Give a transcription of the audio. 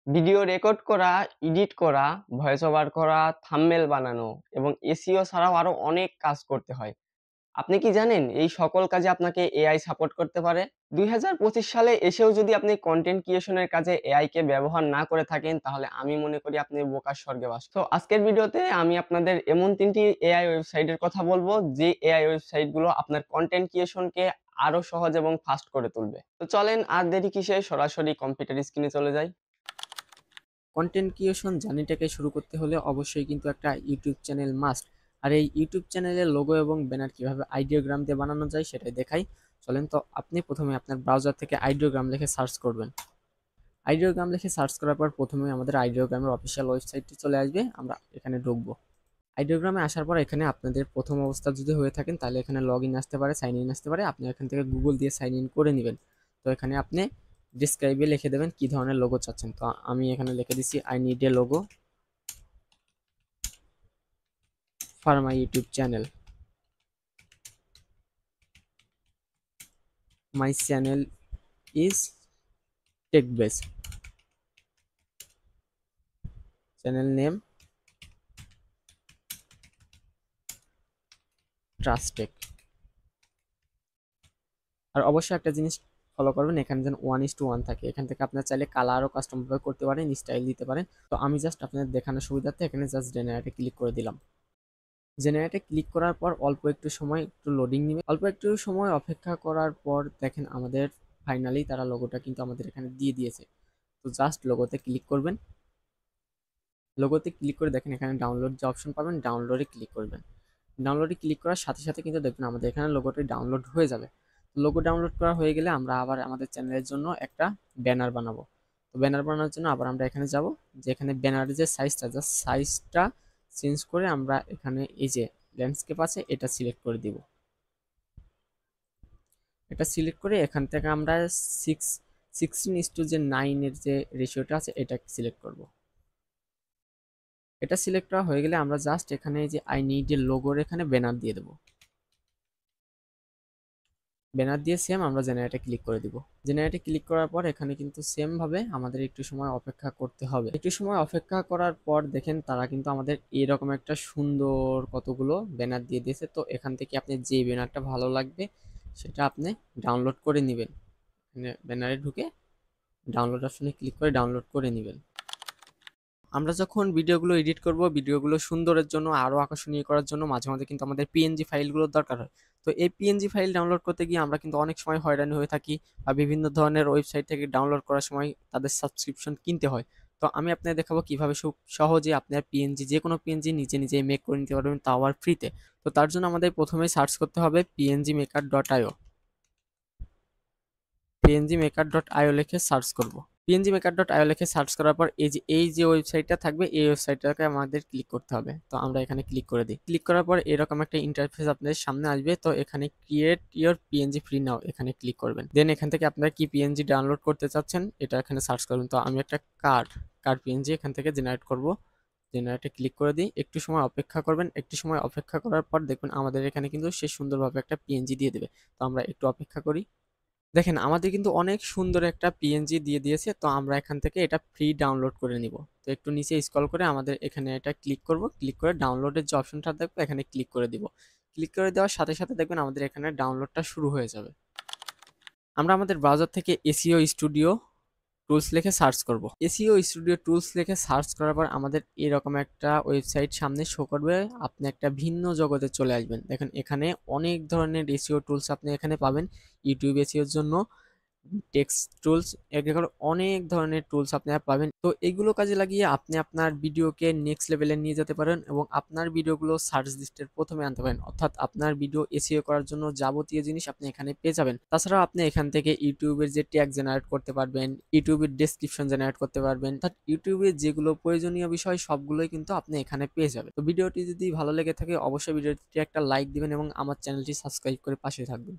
Video record করা, edit করা, voice over করা, থাম্বনেল বানানো এবং এসইও ছাড়াও আরো অনেক কাজ করতে হয়। আপনি কি জানেন এই সকল কাজে আপনাকে এআই সাপোর্ট করতে পারে? ২০২৫ সালে এসেও যদি আপনি কনটেন্ট ক্রিয়েশন এর কাজে এআই কে ব্যবহার না করে থাকেন, তাহলে আমি মনে করি আপনি বোকার স্বর্গে বাস তো আজকের ভিডিওতে আমি আপনাদের এমন ৩ টি এআই ওয়েবসাইটের কথা বলব, যে এআই ওয়েবসাইট গুলো আপনার কনটেন্ট ক্রিয়েশন কে আরো সহজ এবং ফাস্ট করে তুলবে। তো চলেন আর দেরি কিসের, সরাসরি কম্পিউটার স্ক্রিনে চলে যাই। কন্টেন্ট ক্রিয়েশন জার্নিটাকে শুরু করতে হলে অবশ্যই কিন্তু একটা ইউটিউব চ্যানেল মাস্ট। আর এই ইউটিউব চ্যানেলের লোগো এবং ব্যানার কিভাবে আইডিওগ্রাম দিয়ে বানানো যায় সেটাই দেখাই। চলেন, তো আপনি প্রথমে আপনার ব্রাউজার থেকে আইডিওগ্রাম লিখে সার্চ করবেন। আইডিওগ্রাম লিখে সার্চ করার পর প্রথমে আমাদের আইডিওগ্রামের অফিসিয়াল ওয়েবসাইটটি চলে আসবে, আমরা এখানে ঢুকবো। আইডিওগ্রামে আসার পর এখানে আপনাদের প্রথম অবস্থা যদি হয়ে থাকেন তাহলে এখানে লগ ইন আসতে পারে, সাইন ইন আসতে পারে। আপনি এখান থেকে গুগল দিয়ে সাইন ইন করে নেবেন। তো এখানে আপনি ডিসক্রাইবে লিখে দেবেন কি ধরনের লোগো চাচ্ছেন। তো আমি এখানে লিখে দিচ্ছি I need a logo for my YouTube channel. My channel is tech base. Channel name Trustech. আর অবশ্যই একটা জিনিস ফলো করবেন, এখানে যেন 1:1 থাকে। এখান থেকে আপনার চাইলে কালারও কাস্টমাইজ করতে পারেন, স্টাইল দিতে পারেন। তো আমি জাস্ট আপনাদের দেখানোর সুবিধার্থে এখানে জাস্ট জেনারেটে ক্লিক করে দিলাম। জেনারেটে ক্লিক করার পর অল্প একটু সময় একটু লোডিং নেবে। অল্প একটু সময় অপেক্ষা করার পর দেখেন আমাদের ফাইনালি তারা লোগোটা কিন্তু আমাদের এখানে দিয়ে দিয়েছে। তো জাস্ট লোগোতে ক্লিক করবেন। লোগোতে ক্লিক করে দেখেন এখানে ডাউনলোড যে অপশন পাবেন, ডাউনলোডে ক্লিক করবেন। ডাউনলোডে ক্লিক করার সাথে সাথে কিন্তু দেখবেন আমাদের এখানে লোগোটি ডাউনলোড হয়ে যাবে। লোগো ডাউনলোড করা হয়ে গেলে আমরা আবার আমাদের চ্যানেলের জন্য একটা ব্যানার বানাবো। তো ব্যানার বানানোর জন্য আবার আমরা এখানে যাব, যে এখানে ব্যানারের যে সাইজটা, জাস্ট সাইজটা চেঞ্জ করে আমরা এখানে এই যে ল্যান্ডস্কেপ আছে এটা সিলেক্ট করে দিব। এটা সিলেক্ট করে এখান থেকে আমরা 16:9 এর যে রেশিওটা আছে এটা সিলেক্ট করব। এটা সিলেক্ট করা হয়ে গেলে আমরা জাস্ট এখানে যে আই নিড এর লোগোর এখানে ব্যানার দিয়ে দেবো। ব্যানার দিয়ে সেম আমরা জেনারেটে ক্লিক করে দিব। জেনারেটে ক্লিক করার পর এখানে কিন্তু সেম ভাবে আমাদের একটু সময় অপেক্ষা করতে হবে। একটু সময় অপেক্ষা করার পর দেখেন তারা কিন্তু আমাদের এরকম একটা সুন্দর কতগুলো ব্যানার দিয়ে দিয়েছে। তো এখান থেকে আপনি যে ব্যানারটা ভালো লাগবে সেটা আপনি ডাউনলোড করে নেবেন। ব্যানারে ঢুকে ডাউনলোড অপশনে ক্লিক করে ডাউনলোড করে নেবেন। আমরা যখন ভিডিওগুলো এডিট করব, ভিডিওগুলো সুন্দরের জন্য আরো আকর্ষণীয় করার জন্য মাঝে মাঝে কিন্তু আমাদের পিএনজি ফাইলগুলোর দরকার হয়। তো এই পিএনজি ফাইল ডাউনলোড করতে গিয়ে আমরা কিন্তু অনেক সময় হয়রানি হয়ে থাকি, বা বিভিন্ন ধরনের ওয়েবসাইট থেকে ডাউনলোড করার সময় তাদের সাবস্ক্রিপশন কিনতে হয়। তো আমি আপনাদের দেখাবো কিভাবে খুব সহজে আপনার পিএনজি, যে কোনো পিএনজি নিজে নিজে মেক করে নিতে পারবেন, তাও আবার ফ্রিতে। তো তার জন্য আমাদের প্রথমেই সার্চ করতে হবে pngmaker.io। pngmaker.io লিখে সার্চ করব। pngmaker.io লিখে সার্চ করার পর এই যে ওয়েবসাইটটা থাকবে, এই ওয়েবসাইটটাকে আমাদের ক্লিক করতে হবে। তো আমরা এখানে ক্লিক করে দিই। ক্লিক করার পর এরকম একটা ইন্টারফেস আপনাদের সামনে আসবে। তো এখানে create your PNG free now এখানে ক্লিক করবেন। দেন এখান থেকে আপনারা কি পিএনজি ডাউনলোড করতে চাচ্ছেন এটা এখানে সার্চ করবেন। তো আমি একটা কার পিএনজি এখান থেকে জেনারেট করব। জেনারেটে ক্লিক করে দিই। একটু সময় অপেক্ষা করবেন। একটু সময় অপেক্ষা করার পর দেখবেন আমাদের এখানে কিন্তু সে সুন্দরভাবে একটা পিএনজি দিয়ে দেবে। তো আমরা একটু অপেক্ষা করি। দেখেন আমাদের কিন্তু অনেক সুন্দর একটা পিএনজি দিয়ে দিয়েছে। তো আমরা এখান থেকে এটা ফ্রি ডাউনলোড করে নিব। তো একটু নিচে স্ক্রল করে আমাদের এখানে এটা ক্লিক করব। ক্লিক করে ডাউনলোডের যে অপশনটা দেখবো এখানে ক্লিক করে দিব। ক্লিক করে দেওয়ার সাথে সাথে দেখবেন আমাদের এখানে ডাউনলোডটা শুরু হয়ে যাবে। আমরা আমাদের ব্রাউজার থেকে এসইও স্টুডিও টুলস লিখে সার্চ করব। এসইও স্টুডিও টুলস লিখে সার্চ করার পর আমাদের এরকম একটা ওয়েবসাইট সামনে শো করবে। আপনি একটা ভিন্ন জগতে চলে আসবেন। দেখেন এখানে অনেক ধরনের এসইও টুলস আপনি এখানে পাবেন। ইউটিউব এসইওর জন্য টেক্সট টুলস, এগুলো অনেক ধরনের টুলস আপনারা পাবেন। তো এগুলো কাজে লাগিয়ে আপনি আপনার ভিডিওকে নেক্সট লেভেলে নিয়ে যেতে পারেন এবং আপনার ভিডিওগুলো সার্চ লিস্টের প্রথমে আনতে পারেন। অর্থাৎ আপনার ভিডিও এসইও করার জন্য যাবতীয় জিনিস আপনি এখানে পেয়ে যাবেন। তাছাড়াও আপনি এখান থেকে ইউটিউবের যে ট্যাগ জেনারেট করতে পারবেন, ইউটিউবের ডেসক্রিপশন জেনারেট করতে পারবেন, অর্থাৎ ইউটিউবে যেগুলো প্রয়োজনীয় বিষয় সবগুলোই কিন্তু আপনি এখানে পেয়ে যাবেন। তো ভিডিওটি যদি ভালো লেগে থাকে অবশ্যই ভিডিওটি একটা লাইক দিবেন এবং আমার চ্যানেলটি সাবস্ক্রাইব করে পাশে থাকবেন।